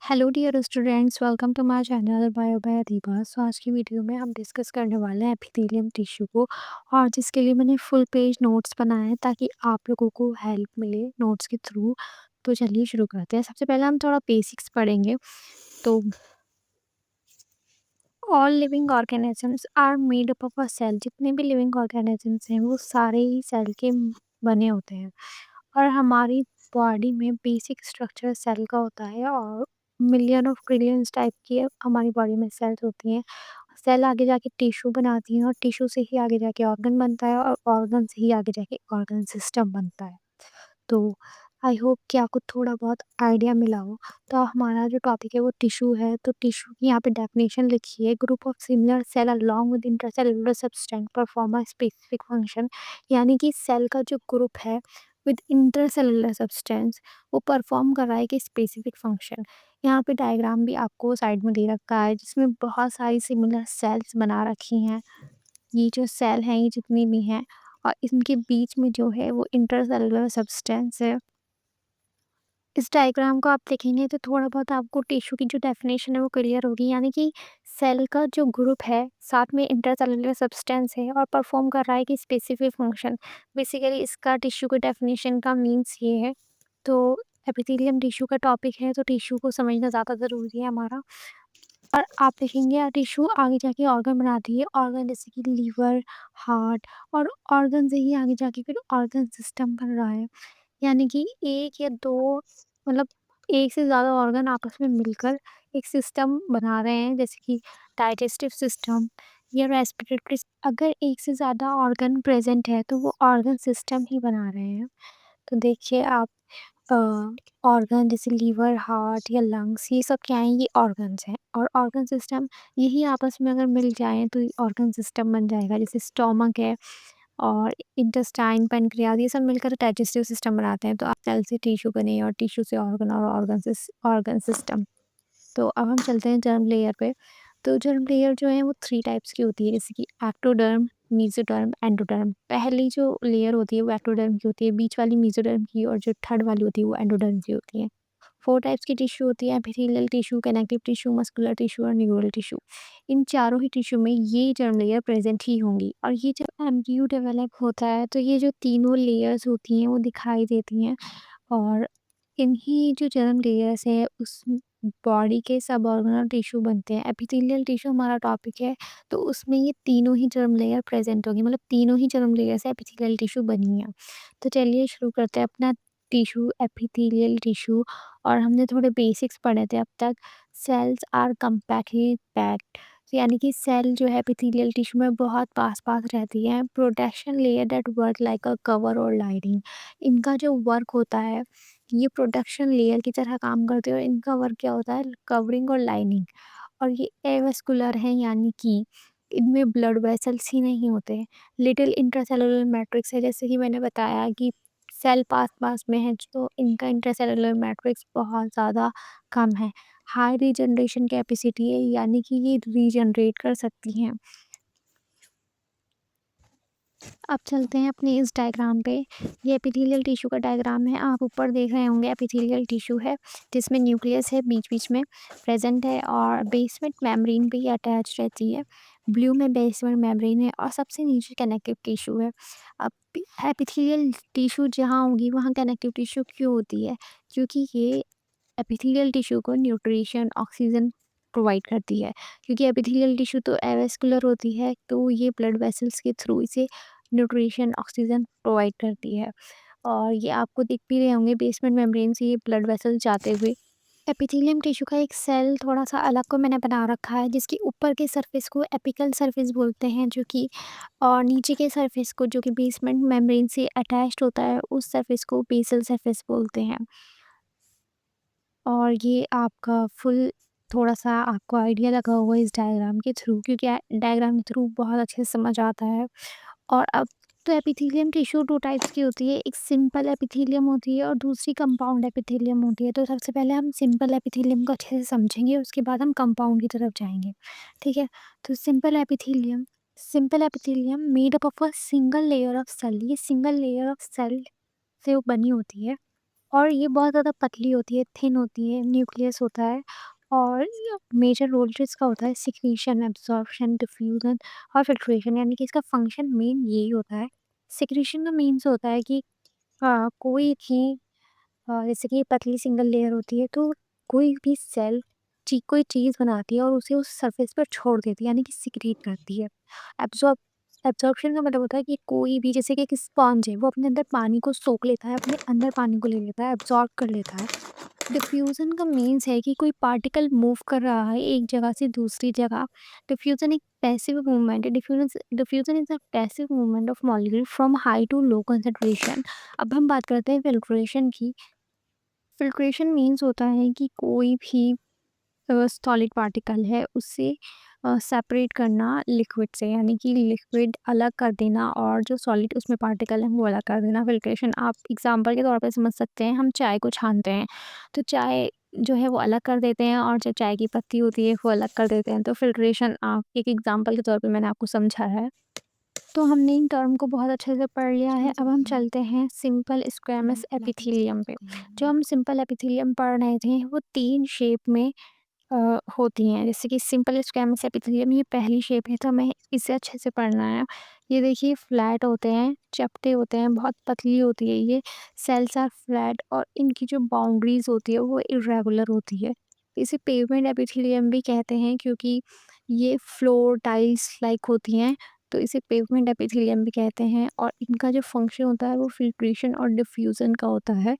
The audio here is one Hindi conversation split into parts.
Hello dear students, welcome to my channel bio by Adhiba. So आज की वीडियो में हम डिस्कस करने वाले हैं एपिथेलियम टिश्यू को, और जिसके लिए मैंने फुल पेज नोट्स बनाए हैं ताकि आप लोगों को हेल्प मिले नोट्स के थ्रू। तो चलिए शुरू करते हैं। सबसे पहले हम थोड़ा बेसिक्स पढ़ेंगे। तो all living organisms are made up of a cell. जितने भी लिविंग ऑर्गेनिजम्स हैं वो सारे ही सेल के बने होते हैं, और हमारी बॉडी में बेसिक स्ट्रक्चर सेल का होता है, और मिलियन ऑफ ट्रिलियंस टाइप की हमारी बॉडी में सेल्स होती हैं। सेल आगे जाके टिश्यू बनाती हैं, और टिश्यू से ही आगे जाके ऑर्गन बनता है, और ऑर्गन से ही आगे जाके ऑर्गन सिस्टम बनता है। तो आई होप कि आपको थोड़ा बहुत आइडिया मिला हो। तो हमारा जो टॉपिक है वो टिश्यू है। तो टिश्यू की यहाँ पे डेफिनेशन लिखी है, group of similar cell along with intercellular substance perform a specific function. यानी कि सेल का जो ग्रुप है विद इंटरसेलुलर सब्सटेंस वो परफॉर्म कर रहा है कि स्पेसिफिक फंक्शन। यहाँ पे डायग्राम भी आपको साइड में दे रखा है, जिसमें बहुत सारी सिमिलर सेल्स बना रखी हैं। ये जो सेल हैं ये जितनी भी हैं, और इनके बीच में जो है वो इंटरसेलुलर सब्सटेंस है। इस डायग्राम को आप देखेंगे तो थोड़ा बहुत आपको टिश्यू की जो डेफिनेशन है वो क्लियर होगी। यानी कि सेल का जो ग्रुप है साथ में इंटरसेलुलर सब्सटेंस है और परफॉर्म कर रहा है कि स्पेसिफिक फंक्शन। बेसिकली इसका टिश्यू के डेफिनेशन का मीन्स ये है। तो एपिथेलियम टिश्यू का टॉपिक है, तो टिश्यू को समझना ज़्यादा ज़रूरी है हमारा। और आप देखेंगे टिश्यू आगे जाके ऑर्गन बनाती है, ऑर्गन जैसे कि लीवर, हार्ट, और ऑर्गन से ही आगे जाके फिर ऑर्गन सिस्टम बन रहा है। यानी कि 1 या 2, मतलब 1 से ज़्यादा ऑर्गन आपस में मिलकर एक सिस्टम बना रहे हैं, जैसे कि डाइजेस्टिव सिस्टम या रेस्पिरेटरी। अगर 1 से ज़्यादा ऑर्गन प्रेज़ेंट है तो वो ऑर्गन सिस्टम ही बना रहे हैं। तो देखिए आप, ऑर्गन जैसे लीवर, हार्ट या लंग्स, ये सब क्या हैं? ये ऑर्गन्स हैं। और ऑर्गन सिस्टम यही आपस में अगर मिल जाएँ तो ये ऑर्गन सिस्टम बन जाएगा। जैसे स्टोमक है, और इंटेस्टाइन, पैनक्रियाज़, ये सब मिलकर डाइजेस्टिव सिस्टम बनाते हैं। तो आप सेल से टिश्यू बने, और टिश्यू से ऑर्गन, और ऑर्गन सिस्टम। तो अब हम चलते हैं जर्म लेयर पे। तो जर्म लेयर जो है वो 3 टाइप्स की होती है, जैसे कि एक्टोडर्म, मेसोडर्म, एंडोडर्म। पहली जो लेयर होती है वो एक्टोडर्म की होती है, बीच वाली मेसोडर्म की, और जो थर्ड वाली होती है वो एंडोडर्म की होती है। 4 टाइप्स की टिश्यू होती है, epithelial tissue, connective tissue, muscular tissue और न्यूरल टिश्यू। इन चारों ही टिश्यू में ये जर्म लेयर प्रेजेंट ही होंगी, और ये जब एम्ब्रियो डेवलप होता है तो ये जो तीनों लेयर्स होती हैं वो दिखाई देती हैं। और इन्हीं जो जर्म लेयर्स है उस बॉडी के सब ऑर्गनल टिश्यू बनते हैं। एपिथेलियल टिश्यू हमारा टॉपिक है, तो उसमें ये तीनों ही जर्म लेयर प्रेजेंट होंगी, मतलब तीनों ही जर्म लेयर से एपिथेलियल टिश्यू बनी है। तो चलिए शुरू करते हैं अपना टिश्यू, एपिथेलियल टिश्यू। और हमने थोड़े बेसिक्स पढ़े थे अब तक। सेल्स आर कम्पैक्टली पैक्ड, यानी कि सेल जो है एपिथेलियल टिश्यू में बहुत पास पास रहती है। Protection layer that work like a cover और लाइनिंग। इनका जो वर्क होता है ये प्रोटेक्शन लेयर की तरह काम करते हैं, और इनका वर्क क्या होता है? कवरिंग और लाइनिंग। और ये एवेस्कुलर हैं, यानी कि इनमें ब्लड वेसल्स ही नहीं होते। लिटिल इंट्रासेलुलर मैट्रिक्स है, जैसे कि मैंने बताया कि सेल पास पास में है, तो इनका इंट्रासेलुलर मैट्रिक्स बहुत ज़्यादा कम है। हाई रीजनरेशन कैपेसिटी है, यानी कि ये रीजनरेट कर सकती हैं। अब चलते हैं अपने इस डायग्राम पे। ये एपिथेलियल टिश्यू का डायग्राम है। आप ऊपर देख रहे होंगे एपिथेलियल टिश्यू है, जिसमें न्यूक्लियस है बीच बीच में प्रेजेंट है, और बेसमेंट मेम्ब्रेन भी अटैच रहती है। ब्लू में बेसमेंट मेम्ब्रेन है, और सबसे नीचे कनेक्टिव टिश्यू है। अब एपिथेलियल टिश्यू जहाँ होगी वहाँ कनेक्टिव टिश्यू क्यों होती है? क्योंकि ये एपिथेलियल टिश्यू को न्यूट्रिशन, ऑक्सीजन प्रोवाइड करती है। क्योंकि एपिथेलियल टिश्यू तो एवेस्कुलर होती है, तो ये ब्लड वेसल्स के थ्रू इसे न्यूट्रिशन, ऑक्सीजन प्रोवाइड करती है। और ये आपको दिख भी रहे होंगे बेसमेंट मेम्ब्रेन से ये ब्लड वेसल्स जाते हुए। एपिथेलियम टिश्यू का एक सेल थोड़ा सा अलग को मैंने बना रखा है, जिसकी ऊपर के सरफेस को एपिकल सरफेस बोलते हैं, जो कि, और नीचे के सरफेस को जो कि बेसमेंट मेम्ब्रेन से अटैच्ड होता है उस सरफेस को बेसल सरफेस बोलते हैं। और ये आपका फुल थोड़ा सा आपको आइडिया लगा होगा इस डायग्राम के थ्रू, क्योंकि डायग्राम के थ्रू बहुत अच्छे से समझ आता है। और अब तो एपिथेलियम टिश्यू 2 टाइप्स की होती है, एक सिंपल एपिथेलियम होती है और दूसरी कंपाउंड एपिथेलियम होती है। तो सबसे पहले हम सिंपल एपिथेलियम को अच्छे से समझेंगे, उसके बाद हम कंपाउंड की तरफ जाएंगे। ठीक है? तो simple epithelium made up of a single layer of cell. ये सिंगल लेयर ऑफ सेल से वो बनी होती है। और ये बहुत ज़्यादा पतली होती है, थिन होती है, न्यूक्लियस होता है। और मेजर रोल जो इसका होता है सिक्रीशन, एब्ज़ॉर्प्शन, डिफ्यूज़न और फ़िल्ट्रेशन, यानी कि इसका फ़ंक्शन मेन यही होता है। सिक्रीशन का मीन्स होता है कि कोई भी जैसे कि पतली सिंगल लेयर होती है, तो कोई भी सेल कोई चीज़ बनाती है और उसे उस सरफेस पर छोड़ देती है, यानी कि सिक्रीट करती है। एब्जॉर्ब एब्जॉर्प्शन का मतलब होता है कि कोई भी, जैसे कि एक स्पॉन्ज है, वो अपने अंदर पानी को सोख लेता है, अपने अंदर पानी को ले लेता है, एब्जॉर्ब कर लेता है। डिफ्यूजन का मीन्स है कि कोई पार्टिकल मूव कर रहा है एक जगह से दूसरी जगह। डिफ्यूजन एक पैसिव मूवमेंट है। Diffusion is a passive movement of molecule from high to low concentration. अब हम बात करते हैं फिल्ट्रेशन की। फिल्ट्रेशन मीन्स होता है कि कोई भी सॉलिड पार्टिकल है उससे सेपरेट करना लिक्विड से, यानी कि लिक्विड अलग कर देना और जो सॉलिड उसमें पार्टिकल है वो अलग कर देना। फिल्ट्रेशन आप एग्जांपल के तौर पे समझ सकते हैं, हम चाय को छानते हैं तो चाय जो है वो अलग कर देते हैं और जो चाय की पत्ती होती है वो अलग कर देते हैं। तो फिल्ट्रेशन आप एक एग्जांपल के तौर पे मैंने आपको समझा है। तो हमने इन टर्म को बहुत अच्छे से पढ़ लिया है। अब हम चलते हैं सिंपल स्क्वेमस एपिथेलियम पे। जो हम सिंपल एपिथेलियम पढ़ रहे थे वो 3 शेप में होती हैं। जैसे कि सिंपल स्क्वेमस एपिथेलियम ये पहली शेप है, तो हमें इसे अच्छे से पढ़ना है। ये देखिए फ्लैट होते हैं, चपटे होते हैं, बहुत पतली होती है ये। सेल्स आर फ्लैट और इनकी जो बाउंड्रीज होती है वो इरेगुलर होती है। इसे पेवमेंट एपिथेलियम भी कहते हैं क्योंकि ये फ्लोर टाइल्स लाइक होती हैं। तो इसे पेवमेंट एपिथेलियम भी कहते हैं और इनका जो फंक्शन होता है वो फिल्ट्रेशन और डिफ्यूजन का होता है।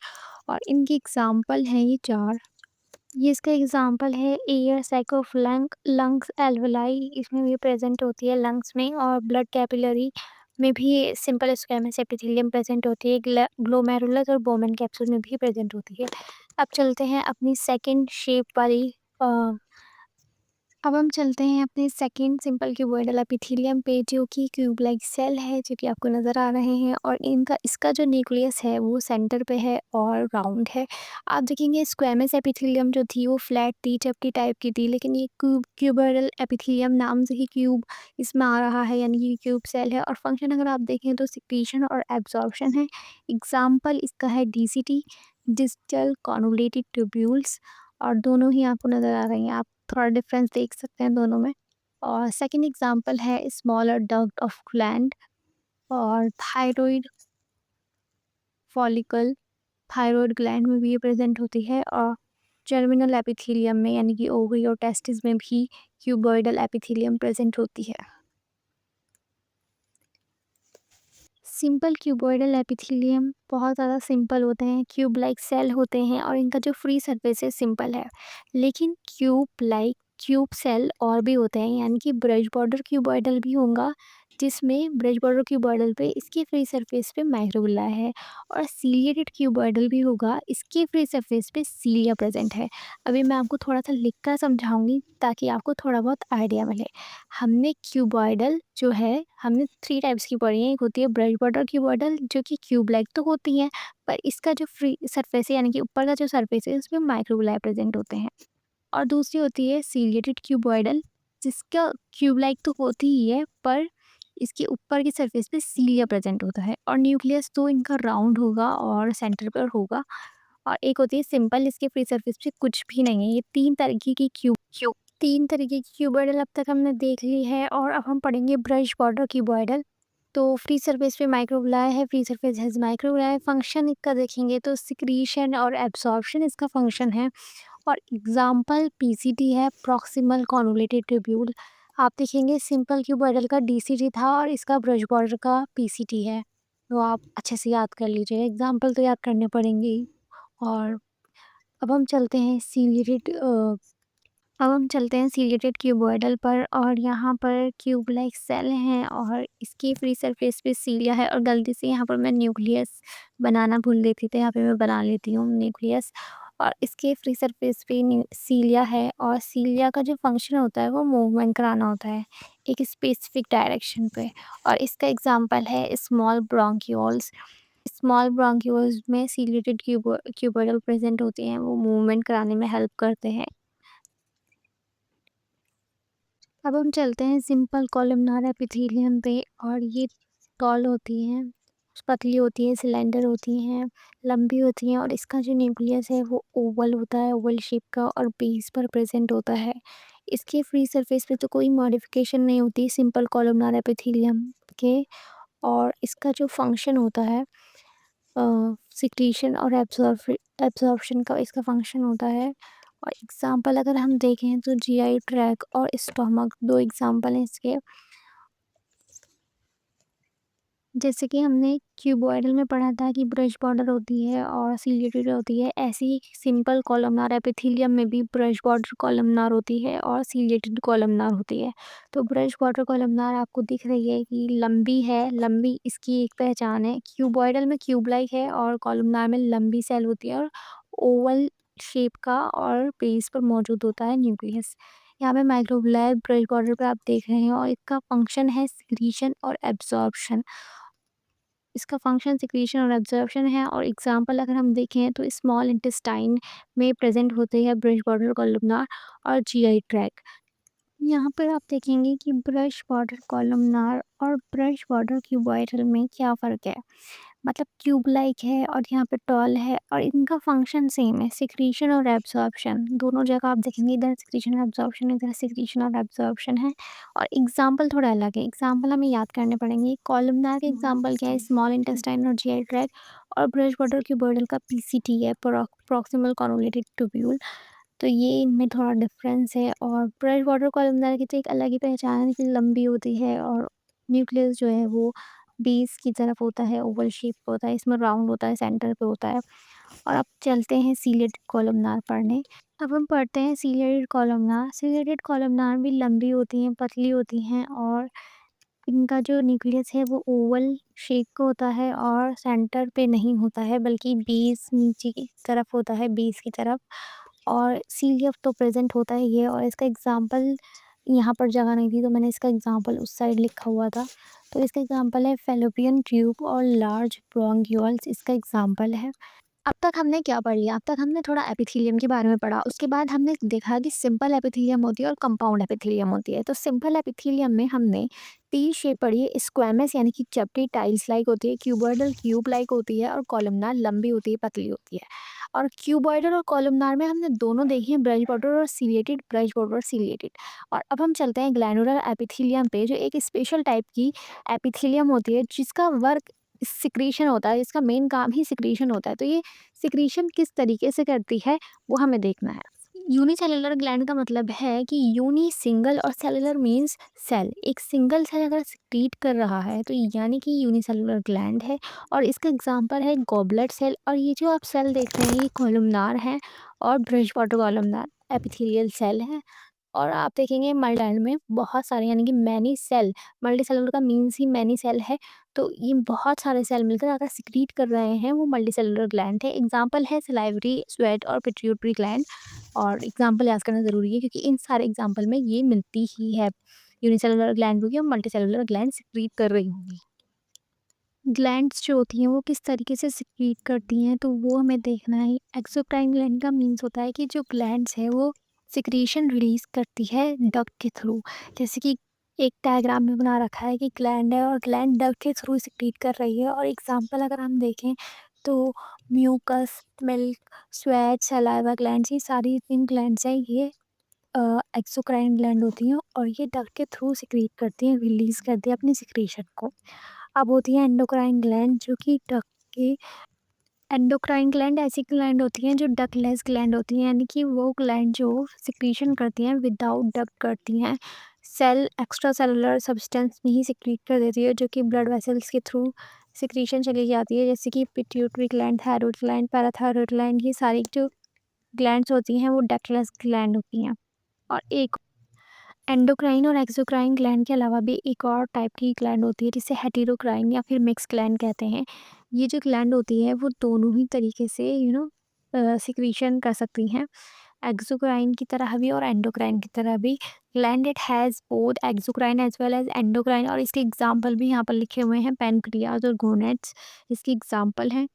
और इनकी एग्जाम्पल हैं ये 4। ये इसका एग्जाम्पल है air sac of lungs alveoli, इसमें भी प्रेजेंट होती है लंग्स में। और ब्लड कैपिलरी में भी सिंपल स्क्वेमस एपिथेलियम प्रेजेंट होती है। ग्लोमेरुलस और बोमेन कैप्सूल में भी प्रेजेंट होती है। अब चलते हैं अपनी सेकंड शेप वाली अब हम चलते हैं अपने सेकंड सिंपल क्यूबॉइडल एपिथेलियम पे, जो कि क्यूब लाइक सेल है, जो कि आपको नज़र आ रहे हैं। और इसका जो न्यूक्लियस है वो सेंटर पे है और राउंड है। आप देखेंगे स्क्वेमस एपिथेलियम जो थी वो फ्लैट थी, चपटी टाइप की थी, लेकिन ये क्यूबॉइडल एपिथेलियम नाम से ही क्यूब इसमें आ रहा है, यानी कि क्यूब सेल है। और फंक्शन अगर आप देखें तो सिक्रीशन और एब्जॉर्प्शन है। एग्जाम्पल इसका है डीसीटी, डिजिटल कॉन्वोलेटेड ट्यूब्यूल्स। और दोनों ही आपको नज़र आ रही हैं, आप थोड़ा डिफरेंस देख सकते हैं दोनों में। और सेकंड एग्जांपल है स्मॉलर डक्ट ऑफ ग्लैंड और थायराइड फॉलिकल। थायराइड ग्लैंड में भी ये प्रेजेंट होती है। और जर्मिनल एपिथेलियम में, यानी कि ओवरी और टेस्टिस में भी क्यूबॉइडल एपिथेलियम प्रेजेंट होती है। सिंपल क्यूबॉइडल एपिथेलियम बहुत ज़्यादा सिंपल होते हैं, क्यूब लाइक सेल होते हैं और इनका जो फ्री सरफेस है सिंपल है। लेकिन क्यूब सेल और भी होते हैं, यानी कि ब्रश बॉर्डर क्यूबॉइडल भी होगा, जिसमें ब्रश बॉर्डर क्यूबॉइडल पे इसकी फ्री सरफेस पे माइक्रोविला है। और सीलिएटेड क्यूबॉइडल भी होगा, इसकी फ्री सरफेस पे सीलिया प्रेजेंट है। अभी मैं आपको थोड़ा सा लिख कर समझाऊंगी ताकि आपको थोड़ा बहुत आइडिया मिले। हमने क्यूबॉइडल जो है, हमने 3 टाइप्स की पढ़ी है। एक होती है ब्रश बॉर्डर क्यूबॉइडल, जो कि क्यूब लाइक तो होती है, पर इसका जो फ्री सरफेस है, यानी कि ऊपर का जो सरफेस है, उसमें माइक्रोविलाई प्रेजेंट होते हैं। और दूसरी होती है सीलिएटेड क्यूबॉइडल, जिसका क्यूब लाइक तो होती ही है, पर इसके ऊपर की सरफेस पे सीलिया प्रेजेंट होता है। और न्यूक्लियस तो इनका राउंड होगा और सेंटर पर होगा। और एक होती है सिंपल, इसके फ्री सरफेस पे कुछ भी नहीं है। ये 3 तरीके की क्यूबॉइडल अब तक हमने देख ली है। और अब हम पढ़ेंगे ब्रश बॉर्डर क्यूबॉइडल। तो फ्री सरफेस पे माइक्रोविलाई है, free surface has microvilli. Function इसका देखेंगे तो सिक्रीशन और एब्सॉर्प्शन इसका फंक्शन है। और एग्जाम्पल पीसीटी है, प्रॉक्सिमल कॉन्वोलेटेड ट्यूब्यूल। आप देखेंगे सिंपल क्यूबॉइडल का डीसीटी था और इसका ब्रश बॉर्डर का पीसीटी है। तो आप अच्छे से याद कर लीजिए, एग्जाम्पल तो याद करने पड़ेंगे ही। और अब हम चलते हैं सीलिएटेड क्यूबॉइडल पर। और यहाँ पर क्यूब लाइक सेल हैं और इसकी फ्री सरफेस पे सीलिया है। और गलती से यहाँ पर मैं न्यूक्लियस बनाना भूल गई थी, तो यहाँ पे मैं बना लेती हूँ न्यूक्लियस। और इसके फ्री सरफेस पे सीलिया है और सीलिया का जो फंक्शन होता है वो मूवमेंट कराना होता है एक स्पेसिफिक डायरेक्शन पे। और इसका एग्जांपल है स्मॉल ब्रोंक्यूल्स में सीलिएटेड क्यूबॉइडल प्रेजेंट होते हैं, वो मूवमेंट कराने में हेल्प करते हैं। अब हम चलते हैं सिंपल कॉलमनार एपिथेलियम पे। और ये टॉल होती हैं, पतली होती हैं, सिलेंडर होती हैं, लंबी होती हैं और इसका जो न्यूक्लियस है वो ओवल होता है, ओवल शेप का और बेस पर प्रेज़ेंट होता है। इसके फ्री सरफेस पे तो कोई मॉडिफ़िकेशन नहीं होती सिंपल कोलुमनार एपिथेलियम के। और इसका जो फंक्शन होता है अ, सिक्रीशन और एब्ज़ॉर्प्शन का इसका फंक्शन होता है। और एग्ज़ाम्पल अगर हम देखें तो जीआई ट्रैक और स्टमक 2 एग्ज़ाम्पल हैं इसके। जैसे कि हमने क्यूबॉइडल में पढ़ा था कि ब्रश बॉर्डर होती है और सीलिएटेड होती है, ऐसे ही सिंपल कोलमनार एपिथेलियम में भी ब्रश बॉर्डर कोलमनार होती है और सीलिएटेड कोलमनार होती है। तो ब्रश बॉर्डर कोलमनार आपको दिख रही है कि लंबी है, लंबी इसकी एक पहचान है। क्यूबॉइडल में क्यूब लाइक है और कोलमनार में लंबी सेल होती है और ओवल शेप का और बेस पर मौजूद होता है न्यूक्लियस। यहाँ पे माइक्रोविलाय ब्रश बॉर्डर पे आप देख रहे हैं और इसका फंक्शन है सिक्रीशन और एब्जॉर्प्शन। इसका फंक्शन सिक्रीशन और एब्जॉर्प्शन है। और एग्जांपल अगर हम देखें तो स्मॉल इंटेस्टाइन में प्रेजेंट होते हैं ब्रश बॉर्डर कॉलमनार और जीआई ट्रैक। यहाँ पर आप देखेंगे कि ब्रश बॉर्डर कॉलमनार और ब्रश बॉर्डर क्यूबॉइडल में क्या फ़र्क है। मतलब क्यूब लाइक है और यहाँ पे टॉल है और इनका फंक्शन सेम है, सिक्रीशन और एब्जॉर्प्शन। दोनों जगह आप देखेंगे इधर सिक्रीशन एब्जॉर्प्शन, इधर सिक्रीशन और एब्जॉर्प्शन है। और एग्जाम्पल थोड़ा अलग है, एग्जाम्पल हमें याद करने पड़ेंगे। कॉलमनार के एग्जाम्पल क्या है, स्मॉल इंटेस्टाइन और जीआई ट्रैक। और ब्रश बॉर्डर क्यूबॉइडल का पीसीटी है, प्रॉक्सिमल कॉन्वोल्यूटेड ट्यूब्यूल। तो ये इनमें थोड़ा डिफरेंस है। और ब्रश वाटर कॉलमनार की तो एक अलग ही पहचान है कि लंबी होती है और न्यूक्लियस जो है वो बेस की तरफ होता है, ओवल शेप होता है, इसमें राउंड होता है, सेंटर पे होता है। और अब चलते हैं सीलेटेड कॉलमनार पढ़ने। अब हम पढ़ते हैं सीलेटेड कॉलमनार। सीलेटेड कॉलमनार भी लंबी होती हैं, पतली होती हैं और इनका जो न्यूक्लियस है वो ओवल शेप का होता है और सेंटर पे नहीं होता है बल्कि बेस नीचे की तरफ होता है, बेस की तरफ। और सीलियफ तो प्रेजेंट होता है ये। और इसका एग्जांपल यहाँ पर जगह नहीं थी तो मैंने इसका एग्जांपल उस साइड लिखा हुआ था। तो इसका एग्जांपल है फेलोपियन ट्यूब और लार्ज ब्रोंक्यूल्स इसका एग्जांपल है। अब तक हमने क्या पढ़ लिया? अब तक हमने थोड़ा एपिथेलियम के बारे में पढ़ा। उसके बाद हमने देखा कि सिंपल एपिथेलियम होती है और कंपाउंड एपिथेलियम होती है। तो सिंपल एपिथेलियम में हमने टी शेप पढ़ी है, स्क्वैमस यानी कि चपटी टाइल्स लाइक होती है, क्यूबॉइडल क्यूब लाइक होती है और कॉलमनार लंबी होती है, पतली होती है। और क्यूबॉइडल और कॉलमनार में हमने दोनों देखी है, ब्रश बॉर्डर और सीलिएटेड, ब्रश बॉर्डर और सीलिएटेड। और अब हम चलते हैं ग्लैंडुलर एपिथेलियम पे, जो एक स्पेशल टाइप की एपिथेलियम होती है जिसका वर्क सिक्रीशन होता है, इसका मेन काम ही सिक्रीशन होता है। तो ये सिक्रीशन किस तरीके से करती है वो हमें देखना है। यूनिसेलुलर ग्लैंड का मतलब है कि यूनि सिंगल और सेलुलर मीन्स सेल। एक सिंगल सेल अगर सिक्रीट कर रहा है तो यानी कि यूनिसेलुलर ग्लैंड है। और इसका एग्जांपल है गॉबलेट सेल। और ये जो आप सेल देख रहे हैं ये कॉलमनार है और brush border columnar epithelial cell है। और आप देखेंगे मल्टीसेलुलर में बहुत सारे यानी कि मैनी सेल, मल्टीसेलुलर का मीन्स ही मैनी सेल है। तो ये बहुत सारे सेल मिलकर अगर सिक्रीट कर रहे हैं वो मल्टीसेलुलर ग्लैंड है। एग्जांपल है सलाइवरी, स्वेट और पिट्यूटरी ग्लैंड। और एग्जांपल याद करना ज़रूरी है क्योंकि इन सारे एग्जांपल में ये मिलती ही है। यूनिसेलुलर ग्लैंड होगी और मल्टीसेलुलर ग्लैंड सिक्रीट कर रही होंगी। ग्लैंड्स जो होती हैं वो किस तरीके से सिक्रीट करती हैं तो वो हमें देखना है। एक्सोक्राइन ग्लैंड का मीन्स होता है कि जो ग्लैंड्स है वो सिक्रीशन रिलीज करती है डक्ट के थ्रू। जैसे कि एक डायग्राम में बना रखा है कि ग्लैंड है और ग्लैंड डक्ट के थ्रू सिक्रीट कर रही है। और एग्जांपल अगर हम देखें तो mucus, milk, sweat, saliva glands, ये सारी इन ग्लैंड्स हैं, ये एक्सोक्राइन ग्लैंड होती हैं और ये डक्ट के थ्रू सिक्रीट करती हैं, रिलीज करती है अपनी सिक्रीशन को। अब होती है एंडोक्राइन ग्लैंड जो कि डक के एंडोक्राइन ग्लैंड ऐसी ग्लैंड होती हैं जो डकलेस ग्लैंड होती हैं, यानी कि वो ग्लैंड जो सिक्रीशन करती हैं विदाउट डक्ट करती हैं। सेल एक्स्ट्रा सेलुलर सब्सटेंस में ही सिक्रीट कर देती है जो कि ब्लड वेसल्स के थ्रू सिक्रीशन चली जाती है। जैसे कि pituitary gland, thyroid gland, parathyroid gland, ये सारी जो ग्लैंड्स होती हैं वो डकलेस ग्लैंड होती हैं। और एक एंडोक्राइन और एक्सोक्राइन ग्लैंड के अलावा भी एक और टाइप की ग्लैंड होती है जिसे हेटेरोक्राइन या फिर मिक्स ग्लैंड कहते हैं। ये जो ग्लैंड होती है वो दोनों ही तरीके से सिक्रीशन कर सकती हैं, एक्सोक्राइन की तरह भी और एंडोक्राइन की तरह भी। Gland it has both exocrine as well as endocrine. और इसके एग्जाम्पल भी यहाँ पर लिखे हुए हैं, पेनक्रियाज और गोनेट्स इसकी एग्जाम्पल हैं।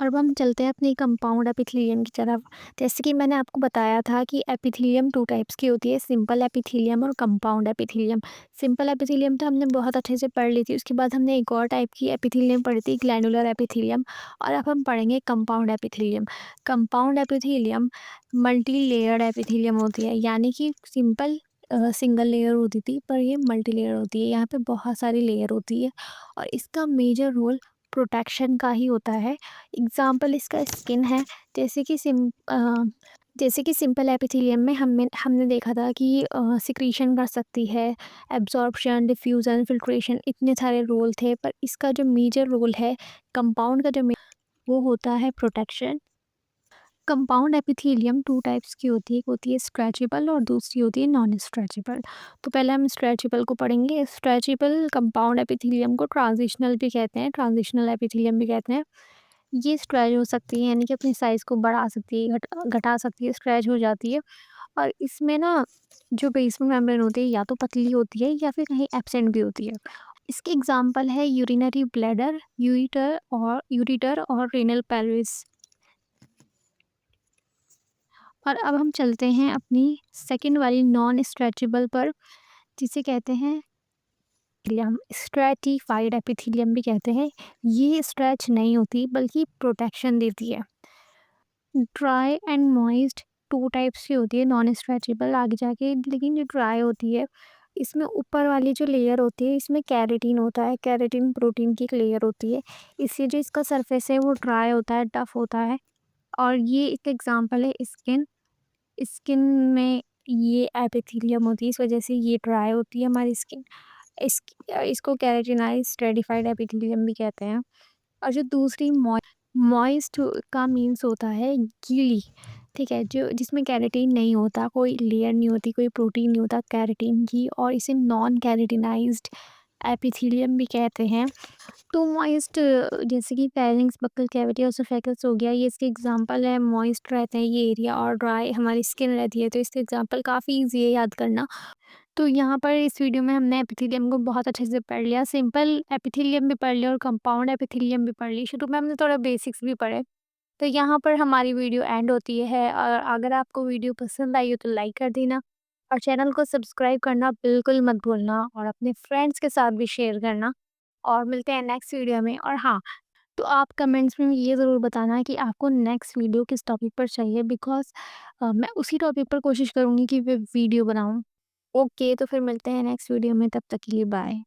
और अब हम चलते हैं अपनी कंपाउंड एपिथेलियम की तरफ। जैसे कि मैंने आपको बताया था कि एपिथेलियम 2 टाइप्स की होती है, सिंपल एपिथेलियम और कंपाउंड एपिथेलियम। सिंपल एपिथेलियम तो हमने बहुत अच्छे से पढ़ ली थी, उसके बाद हमने एक और टाइप की एपिथेलियम पढ़ी थी, ग्लैंडुलर एपिथेलियम। और अब हम पढ़ेंगे compound epithelium. Compound epithelium multi layered epithelium होती है, यानी कि सिंपल सिंगल लेयर होती थी, पर ये मल्टी लेयर होती है, यहाँ पे बहुत सारी लेयर होती है। और इसका मेजर रोल प्रोटेक्शन का ही होता है। एग्जाम्पल इसका स्किन है। जैसे कि जैसे कि सिंपल एपिथेलियम में हमने देखा था कि सिक्रीशन कर सकती है, एब्जॉर्प्शन, डिफ्यूजन, फिल्ट्रेशन, इतने सारे रोल थे। पर इसका जो मेजर रोल है कंपाउंड का, वो होता है प्रोटेक्शन। कंपाउंड एपिथेलियम 2 टाइप्स की होती है, एक होती है स्ट्रेचेबल और दूसरी होती है नॉन स्ट्रेचेबल। तो पहले हम स्ट्रेचेबल को पढ़ेंगे। स्ट्रेचेबल कंपाउंड एपिथेलियम को ट्रांजिशनल भी कहते हैं, ट्रांजिशनल एपिथेलियम भी कहते हैं। ये स्ट्रेच हो सकती है, यानी कि अपनी साइज़ को बढ़ा सकती है, घटा सकती है, स्ट्रेच हो जाती है। और इसमें ना जो बेसमेंट मेम्ब्रेन होती है या तो पतली होती है या फिर कहीं एब्सेंट भी होती है। इसके एग्जाम्पल है यूरिनरी ब्लैडर, यूरिटर और रेनल पेल्विस। और अब हम चलते हैं अपनी सेकंड वाली नॉन स्ट्रेचेबल पर, जिसे कहते हैं एपिथेलियम, स्ट्रेटिफाइड एपिथेलियम भी कहते हैं। ये स्ट्रेच नहीं होती बल्कि प्रोटेक्शन देती है। ड्राई एंड मॉइस्ट 2 टाइप्स की होती है नॉन स्ट्रेचेबल आगे जाके। लेकिन जो ड्राई होती है, इसमें ऊपर वाली जो लेयर होती है इसमें कैरेटीन होता है, कैरेटीन प्रोटीन की एक लेयर होती है। इससे जो इसका सरफेस है वो ड्राई होता है, टफ होता है। और ये एक एग्जांपल है स्किन। स्किन में ये एपिथेलियम होती है, इस वजह से ये ड्राई होती है हमारी स्किन। इस इसको केराटिनाइज्ड स्ट्रेटिफाइड एपिथेलियम भी कहते हैं। और जो दूसरी मॉइस्ट का मीन्स होता है गीली, ठीक है, जो जिसमें केराटिन नहीं होता, कोई लेयर नहीं होती, कोई प्रोटीन नहीं होता केराटिन की, और इसे नॉन केराटिनाइज्ड एपिथेलियम भी कहते हैं। तो मॉइस्ट जैसे कि फेरिंक्स, बक्कल कैविटी और एसोफेगस हो गया, ये इसके एग्जांपल है। मॉइस्ट रहते हैं ये एरिया और ड्राई हमारी स्किन रहती है, तो इसके एग्जांपल काफ़ी ईजी है याद करना। तो यहाँ पर इस वीडियो में हमने एपिथेलियम को बहुत अच्छे से पढ़ लिया, सिंपल एपिथेलियम भी पढ़ लिया और कंपाउंड एपिथेलियम भी पढ़ ली। शुरू में हमने थोड़ा बेसिक्स भी पढ़े। तो यहाँ पर हमारी वीडियो एंड होती है। और अगर आपको वीडियो पसंद आई हो तो लाइक कर देना और चैनल को सब्सक्राइब करना बिल्कुल मत भूलना, और अपने फ्रेंड्स के साथ भी शेयर करना। और मिलते हैं नेक्स्ट वीडियो में। और हाँ, तो आप कमेंट्स में ये ज़रूर बताना कि आपको नेक्स्ट वीडियो किस टॉपिक पर चाहिए, बिकॉज़ मैं उसी टॉपिक पर कोशिश करूँगी कि वीडियो बनाऊँ। ओके, तो फिर मिलते हैं नेक्स्ट वीडियो में, तब तक के लिए बाय।